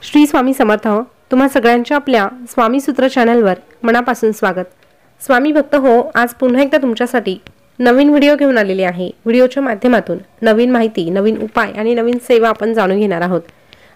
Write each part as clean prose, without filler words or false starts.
श्री स्वामी समर्थ. तुम्हा सगळ्यांच्या आपल्या स्वामी सूत्र चॅनलवर मनापासून स्वागत. स्वामी भक्त हो, आज पुन्हा एकदा तुमच्यासाठी नवीन व्हिडिओ घेऊन आलेली आहे. व्हिडिओच्या माध्यमातून नवीन माहिती, नवीन उपाय आणि नवीन सेवा आपण जाणून घेणार आहोत.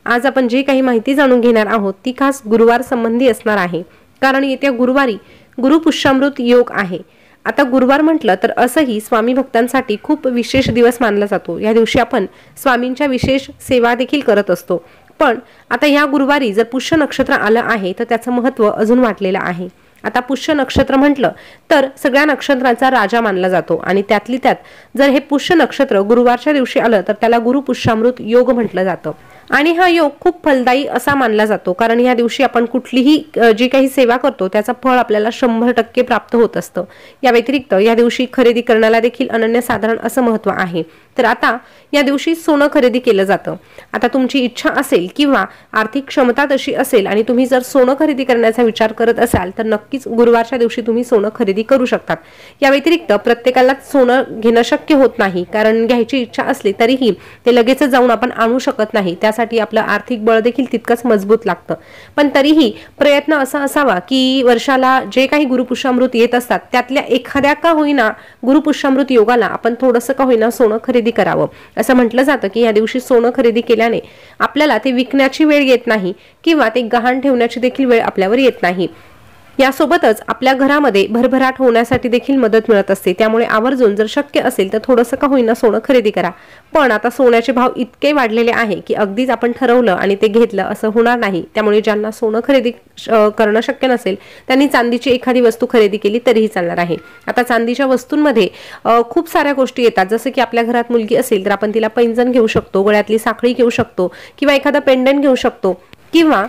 आज आपण जी काही माहिती जाणून घेणार आहोत ती खास गुरुवार संबंधी असणार आहे, कारण येत्या गुरुवारी गुरुपुष्यामृत योग आहे. आता गुरुवार म्हटलं तर असंही स्वामी भक्तांसाठी खूप विशेष दिवस मानला जातो. या दिवशी आपण स्वामींच्या विशेष सेवा देखील करत असतो. पण आता या गुरुवारी जर पुष्य नक्षत्र आलं आहे तर त्याचं महत्त्व अजून वाढलेलं आहे. आता पुष्य नक्षत्र म्हटलं तर सगळ्या नक्षत्रांचा राजा मानला जातो आणि त्यातली त्यात जर हे पुष्य नक्षत्र गुरुवारच्या दिवशी आलं तर त्याला गुरुपुष्यामृत योग म्हटलं जातं. आणि हा योग खूप फलदायी असा मानला जातो, कारण या दिवशी आपण कुठलीही जी काही सेवा करतो त्याचं फळ आपल्याला 100% प्राप्त होत असतं. या व्यतिरिक्त या दिवशी खरेदी करण्याला देखील अनन्यसाधारण असं महत्त्व आहे. तर आता या दिवशी सोनं खरेदी केलं जातं. आता तुमची इच्छा असेल किंवा आर्थिक क्षमता तशी असेल आणि तुम्ही जर सोनं खरेदी करण्याचा विचार करत असाल तर नक्कीच गुरुवारच्या दिवशी तुम्ही सोनं खरेदी करू शकतात. या व्यतिरिक्त प्रत्येकाला सोनं घेणं शक्य होत नाही, कारण घ्यायची इच्छा असली तरीही ते लगेच जाऊन आपण आणू शकत नाही. त्यासाठी आपलं आर्थिक बळ देखील तितकंच मजबूत लागतं. पण तरीही प्रयत्न असा असावा की वर्षाला जे काही गुरुपुष्यामृत येत असतात त्यातल्या एखाद्या का होईना गुरुपुष्यामृत योगाला आपण थोडंसं का होईना सोनं खरेदी करावं. असं म्हटलं जातं की या दिवशी सोनं खरेदी केल्याने आपल्याला ते विकण्याची वेळ येत नाही किंवा ते गहाण ठेवण्याची देखील वेळ आपल्यावर येत नाही. यासोबतच आपल्या घरामध्ये भरभराट होण्यासाठी देखील मदत मिळत असते. त्यामुळे आवर्जून जर शक्य असेल तर थोडंसं का होईना सोनं खरेदी करा. पण आता सोन्याचे भाव इतके वाढलेले आहे की अगदीच आपण ठरवलं आणि ते घेतलं असं होणार नाही. त्यामुळे ज्यांना सोनं खरेदी करणं शक्य नसेल त्यांनी चांदीची एखादी वस्तू खरेदी केली तरीही चालणार आहे. आता चांदीच्या वस्तूंमध्ये खूप साऱ्या गोष्टी येतात. जसं की आपल्या घरात मुलगी असेल तर आपण तिला पैंजण घेऊ शकतो, गळ्यातली साखळी घेऊ शकतो किंवा एखादा पेंडंट घेऊ शकतो किंवा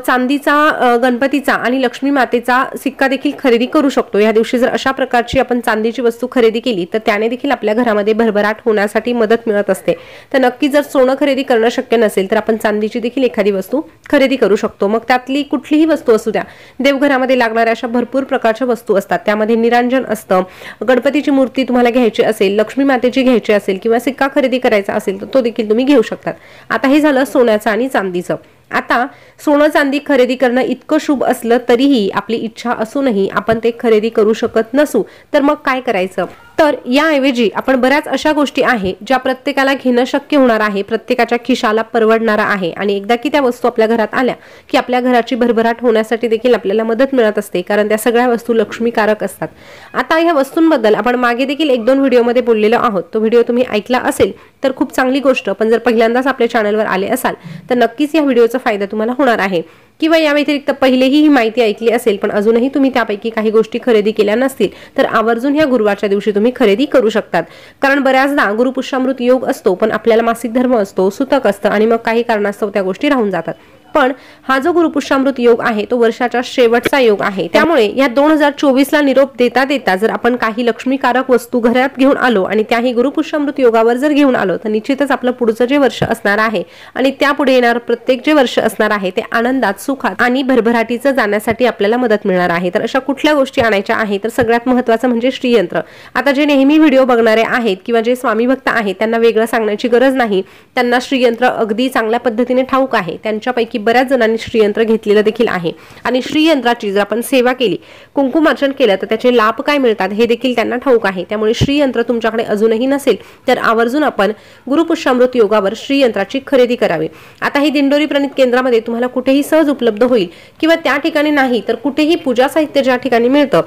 चांदीचा गणपतीचा आणि लक्ष्मी मातेचा सिक्का देखील खरेदी करू शकतो. या दिवशी जर अशा प्रकारची आपण चांदीची वस्तू खरेदी केली तर त्याने देखील आपल्या घरामध्ये भरभराट होण्यासाठी मदत मिळत असते. तर नक्की जर सोनं खरेदी करणं शक्य नसेल तर आपण चांदीची देखील एखादी वस्तू खरेदी करू शकतो. मग त्यातली कुठलीही वस्तू असू द्या. देवघरामध्ये लागणाऱ्या अशा भरपूर प्रकारच्या वस्तू असतात. त्यामध्ये निरांजन असतं, गणपतीची मूर्ती तुम्हाला घ्यायची असेल, लक्ष्मी मातेची घ्यायची असेल किंवा सिक्का खरेदी करायचा असेल तर तो देखील तुम्ही घेऊ शकतात. आता हे झालं सोन्याचं आणि चांदीचं. आता सोनं चांदी खरेदी करणं इतकं शुभ असलं तरीही आपली इच्छा असूनही आपण ते खरेदी करू शकत नसू तर मग काय करायचं? तर याऐवजी आपण बऱ्याच अशा गोष्टी आहे ज्या प्रत्येकाला घेणं शक्य होणार आहे, प्रत्येकाच्या खिशाला परवडणारा आहे आणि एकदा की त्या वस्तू आपल्या घरात आल्या की आपल्या घराची भरभराट होण्यासाठी देखील आपल्याला मदत मिळत असते, कारण त्या सगळ्या वस्तू लक्ष्मीकारक असतात. आता या वस्तूंबद्दल आपण मागे देखील 1-2 व्हिडिओमध्ये बोललेलो आहोत. तो व्हिडिओ तुम्ही ऐकला असेल तर खूप चांगली गोष्ट. पण जर पहिल्यांदाच आपल्या चॅनलवर आले असाल तर नक्कीच या व्हिडिओचा फायदा तुम्हाला होणार आहे. किंवा या व्यतिरिक्त पहिलेही ही माहिती ऐकली असेल पण अजूनही तुम्ही त्यापैकी काही गोष्टी खरेदी केल्या नसतील तर आवर्जून ह्या गुरुवारच्या दिवशी तुम्ही खरेदी करू शकतात. कारण बऱ्याचदा गुरुपुष्यामृत योग असतो पण आपल्याला मासिक धर्म असतो, सुतक असतं आणि मग काही कारणास्तव त्या गोष्टी राहून जातात. पण हा जो गुरुपुष्यामृत योग आहे तो वर्षाचा शेवटचा योग आहे. त्यामुळे या 2024ला निरोप देता देता जर आपण काही लक्ष्मीकारक वस्तू घरात घेऊन आलो आणि त्याही गुरुपुष्यामृत योगावर जर घेऊन आलो तर निश्चितच आपलं पुढचं जे वर्ष असणार आहे आणि त्यापुढे येणार प्रत्येक जे वर्ष असणार आहे ते आनंदात, सुखात आणि भरभराटीचं जाण्यासाठी आपल्याला मदत मिळणार आहे. तर अशा कुठल्या गोष्टी आणायच्या आहेत तर सगळ्यात महत्त्वाचं म्हणजे श्रीयंत्र. आता जे नेहमी व्हिडिओ बघणारे आहेत किंवा जे स्वामी भक्त आहेत त्यांना वेगळं सांगण्याची गरज नाही. त्यांना श्रीयंत्र अगदी चांगल्या पद्धतीने ठाऊक आहे. त्यांच्यापैकी बऱ्याच जणांनी श्रीयंत्र घेतलेलं देखील आहे आणि श्रीयंत्राची जर आपण सेवा केली, कुंकुमार्चन केलं तर त्याचे लाभ काय मिळतात हे देखील त्यांना ठाऊक आहे. त्यामुळे श्रीयंत्र तुमच्याकडे अजूनही नसेल तर आवर्जून आपण गुरुपुष्यामृत योगावर श्रीयंत्राची खरेदी करावी. आता ही दिंडोरी प्रणित केंद्रामध्ये तुम्हाला कुठेही सहज उपलब्ध होईल किंवा त्या ठिकाणी नाही तर कुठेही पूजा साहित्य ज्या ठिकाणी मिळतं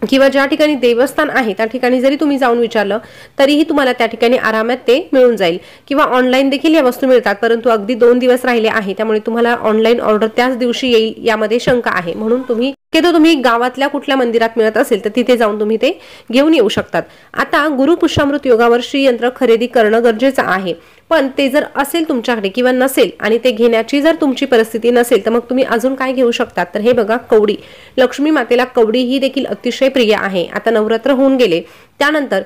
किंवा ज्या ठिकाणी देवस्थान आहे त्या ठिकाणी जरी तुम्ही जाऊन विचारलं तरीही तुम्हाला त्या ठिकाणी आरामात ते मिळून जाईल. किंवा ऑनलाईन देखील या वस्तू मिळतात, परंतु अगदी 2 दिवस राहिले आहे त्यामुळे तुम्हाला ऑनलाईन ऑर्डर त्याच दिवशी येईल यामध्ये शंका आहे. म्हणून तुम्ही गावातल्या कुठल्या मंदिरात मिळत असेल तर तिथे जाऊन तुम्ही ते घेऊन येऊ शकतात. आता गुरुपुष्यामृत योगावर श्रीयंत्र खरेदी करणं गरजेचं आहे. पण ते जर असेल तुमच्याकडे किंवा नसेल आणि ते घेण्याची जर तुमची परिस्थिती नसेल तर मग तुम्ही अजून काय घेऊ शकतात तर हे बघा, कवडी. लक्ष्मी मातेला कवडी ही देखील अतिशय प्रिय आहे. आता नवरात्र होऊन गेले त्यानंतर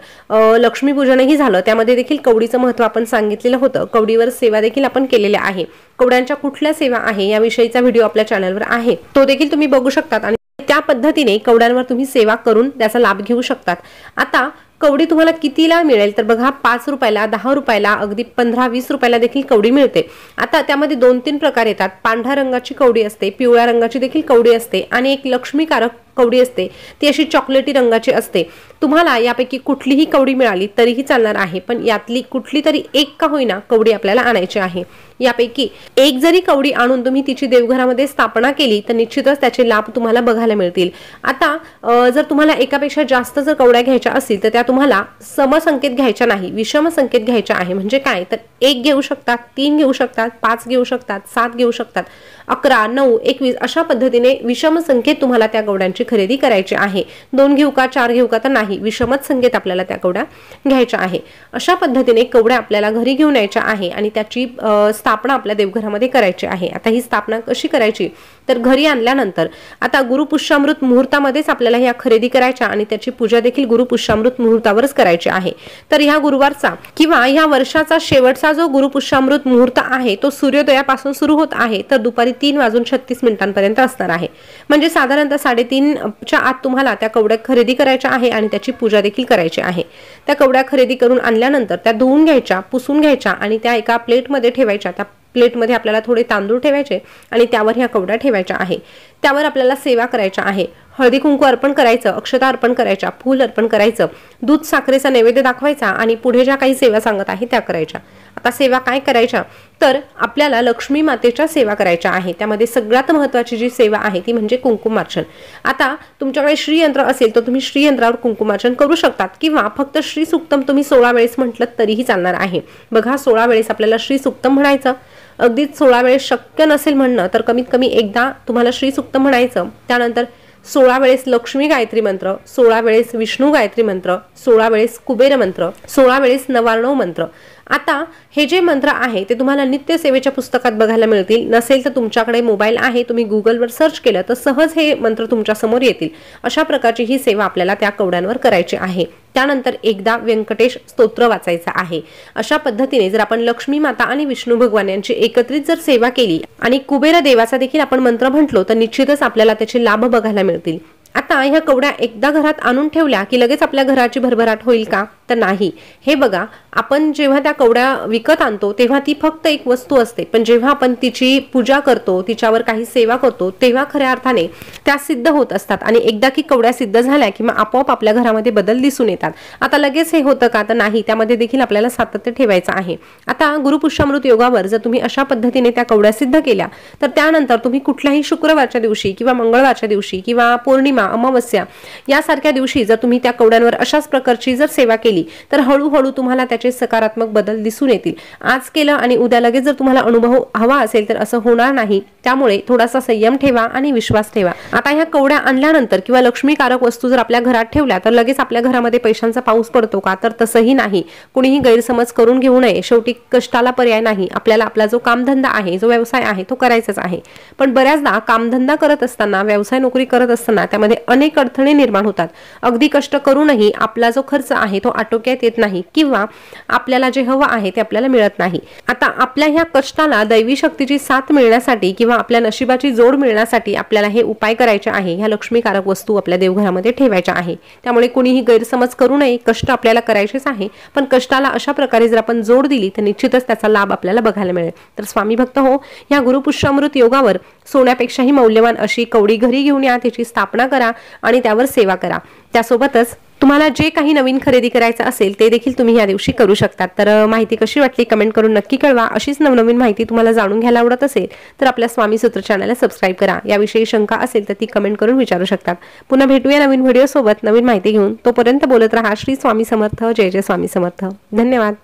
लक्ष्मीपूजनही झालं, त्यामध्ये देखील कवडीचं महत्त्व आपण सांगितलेलं होतं. कवडीवर सेवा देखील आपण केलेल्या आहे. कवड्यांच्या कुठल्या सेवा आहे याविषयीचा व्हिडिओ आपल्या चॅनलवर आहे, तो देखील तुम्ही बघू शकतात. आणि त्या पद्धतीने कवड्यांवर तुम्ही सेवा करून त्याचा लाभ घेऊ शकतात। आता कवडी तुम्हाला कितीला मिळेल तर बघा 5 रुपयाला, 10 रुपयाला, अगदी 15-20 रुपयाला देखील कवडी मिळते। आता त्यामध्ये 2-3 प्रकार येतात। पांढऱ्या रंगाची कवडी असते, पिवळ्या रंगाची देखील कवडी असते आणि एक लक्ष्मीकारक कवडी असते, ती अशी चॉकलेटी रंगाची असते। तुम्हाला यापैकी कुठलीही कवडी मिळाली तरीही चालणार आहे, पण यातली कुठली तरी एक का होईना कवडी आपल्याला आणायची आहे। यापैकी एक जरी कवडी आणून तुम्ही तिची देवघरामध्ये स्थापना केली तर निश्चितच त्याचे लाभ तुम्हाला बघायला मिळतील। आता जर तुम्हाला एकापेक्षा जास्त जर कवड्या घ्यायच्या असतील तर त्या तुम्हाला समसंख्येत घ्यायच्या नाही, विषम संख्येत घ्यायच्या आहे। म्हणजे काय तर 1 घेऊ शकतात, 3 घेऊ शकतात, 5 घेऊ शकतात, 7 घेऊ शकतात, 11, 9, 21 अशा पद्धतीने विषम संख्येत तुम्हाला त्या कवड्यांची खरेदी करायची आहे। 2 घेऊ का, 4 घेऊ का तर नाही, विषमच संख्येत आपल्याला त्या कवड्या घ्यायच्या आहे। अशा पद्धतीने कवड्या आपल्याला घरी घेऊन यायच्या आहे आणि त्याची स्थापना आपल्या देवघरामध्ये करायची आहे। आता ही स्थापना कशी करायची तर घरी आणल्यानंतर आता गुरुपुष्यामृत मुहूर्तामध्येच आपल्याला ह्या खरेदी करायच्या आणि त्याची पूजा देखील गुरुपुष्यामृत मुहूर्तावरच करायची आहे। तर ह्या गुरुवारचा किंवा ह्या वर्षाचा शेवटचा जो गुरुपुष्यामृत मुहूर्त आहे तो सूर्योदयापासून सुरू होत आहे तर दुपारी 3:36 असणार आहे। म्हणजे साधारणतः 3:30च्या आत तुम्हाला त्या कवड्या खरेदी करायच्या आहे आणि त्याची पूजा देखील करायची आहे। त्या कवड्या खरेदी करून आणल्यानंतर त्या धुवून घ्यायच्या, पुसून घ्यायच्या आणि त्या एका प्लेटमध्ये ठेवायच्या। त्या प्लेटमध्ये आपल्याला थोडे तांदूळ ठेवायचे आणि त्यावर ह्या कवड्या ठेवायच्या आहे। त्यावर आपल्याला सेवा करायच्या आहे। हळदी कुंकू अर्पण करायचं, अक्षता अर्पण करायच्या, फूल अर्पण करायचं, दूध साखरेचा नैवेद्य दाखवायचा आणि पुढे ज्या काही सेवा सांगत आहे त्या करायच्या। आता सेवा काय करायच्या तर आपल्याला लक्ष्मी मातेच्या सेवा करायच्या आहे। त्यामध्ये सगळ्यात महत्त्वाची जी सेवा आहे ती म्हणजे कुंकुमार्चन। आता तुमच्याकडे श्रीयंत्र असेल तर तुम्ही श्रीयंत्रावर कुंकुमार्चन करू शकतात किंवा फक्त श्री सुक्तम तुम्ही 16 वेळेस म्हटलं तरीही चालणार आहे। बघा 16 वेळेस आपल्याला श्री सुक्तम म्हणायचं, अगदीच 16 वेळेस शक्य नसेल म्हणणं तर कमीत कमी एकदा तुम्हाला श्री सुक्तम म्हणायचं। त्यानंतर 16 वेळेस लक्ष्मी गायत्री मंत्र, 16 वेळेस विष्णू गायत्री मंत्र, 16 वेळेस कुबेर मंत्र, 16 वेळेस नवार्णव मंत्र। आता हे जे मंत्र आहे ते तुम्हाला नित्य सेवेच्या पुस्तकात बघायला मिळतील। नसेल तर तुमच्याकडे मोबाईल आहे, तुम्ही गुगलवर सर्च केलं तर सहज हे मंत्र तुमच्या समोर येतील। अशा प्रकारची ही सेवा आपल्याला त्या कवड्यांवर करायची आहे। त्यानंतर एकदा व्यंकटेश स्तोत्र वाचायचं आहे। अशा पद्धतीने जर आपण लक्ष्मी माता आणि विष्णू भगवान यांची एकत्रित जर सेवा केली आणि कुबेर देवाचा देखील आपण मंत्र म्हटलो तर निश्चितच आपल्याला त्याचे लाभ बघायला मिळतील। आता ह्या कवड्या एकदा घरात आणून ठेवल्या की लगेच आपल्या घराची भरभराट होईल का तर नाही। हे बघा, आपण जेव्हा त्या कवड्या विकत आणतो तेव्हा ती फक्त एक वस्तू असते, पण जेव्हा आपण तिची पूजा करतो, तिच्यावर काही सेवा करतो तेव्हा खऱ्या अर्थाने त्या सिद्ध होत असतात आणि एकदा की कवड्या सिद्ध झाल्या की मग आपोआप आपल्या घरामध्ये बदल दिसून येतात। आता लगेच हे होतं का तर नाही, त्यामध्ये देखील आपल्याला सातत्य ठेवायचं आहे। आता गुरुपुष्यामृत योगावर जर तुम्ही अशा पद्धतीने त्या कवड्या सिद्ध केल्या तर त्यानंतर तुम्ही कुठल्याही शुक्रवारच्या दिवशी किंवा मंगळवारच्या दिवशी किंवा पौर्णिमा, अमावस्या यासारख्या दिवशी जर तुम्ही त्या कवड्यांवर अशाच प्रकारची जर सेवा केली तर हळूहळू तुम्हाला त्याचे सकारात्मक बदल दिसून येतील। आज केलं आणि उद्या लगेच जर तुम्हाला अनुभव हवा असेल तर असं होणार नाही। त्यामुळे थोडासा संयम ठेवा आणि विश्वास ठेवा। आता ह्या कवड्या आणल्यानंतर किंवा लक्ष्मीकारक वस्तू जर आपल्या घरात ठेवल्या तर लगेच आपल्या घरामध्ये पैशांचा पाऊस पडतो का तर तसंही नाही। कुणीही गैरसमज करून घेऊ नये। शेवटी कष्टाला पर्याय नाही। आपल्याला आपला जो कामधंदा आहे, जो व्यवसाय आहे तो करायचाच आहे। पण बऱ्याचदा कामधंदा करत असताना, व्यवसाय नोकरी करत असताना त्यामध्ये अनेक अडथळे निर्माण होतात। अगदी कष्ट करूनही आपला जो खर्च आहे तो आटोक्यात येत नाही किंवा आपल्याला जे हवं आहे ते आपल्याला मिळत नाही। आता आपल्या ह्या कष्टाला दैवी शक्तीची साथ मिळण्यासाठी किंवा आपल्या नशिबाची जोड मिळण्यासाठी आपल्याला हे उपाय करायचे आहे। ह्या लक्ष्मीकारक वस्तू आपल्या देवघरामध्ये ठेवायच्या आहे। त्यामुळे कोणीही गैरसमज करू नये। कष्ट आपल्याला करायचेच आहे, पण कष्टाला अशा प्रकारे जर आपण जोड दिली तर निश्चितच त्याचा लाभ आपल्याला बघायला मिळेल। तर स्वामी भक्त हो, ह्या गुरुपुष्यामृत योगावर सोन्यापेक्षाही मौल्यवान अशी कवडी घरी घेऊन या, त्याची स्थापना करा आणि त्यावर सेवा करा। त्यासोबतच तुम्हाला जे काही नवीन खरेदी करायचं असेल ते देखील तुम्ही या दिवशी करू शकता। तर माहिती कशी वाटली कमेंट करून नक्की कळवा। अशीच नवनवीन माहिती तुम्हाला जाणून घ्यायला आवडत असेल तर आपल्या स्वामी सूत्र चॅनलला सबस्क्राईब करा। याविषयी शंका असेल तर ती कमेंट करून विचारू शकतात। पुन्हा भेटूया नवीन व्हिडिओ सोबत नवीन माहिती घेऊन। तोपर्यंत बोलत रहा श्री स्वामी समर्थ। जय जय स्वामी समर्थ। धन्यवाद।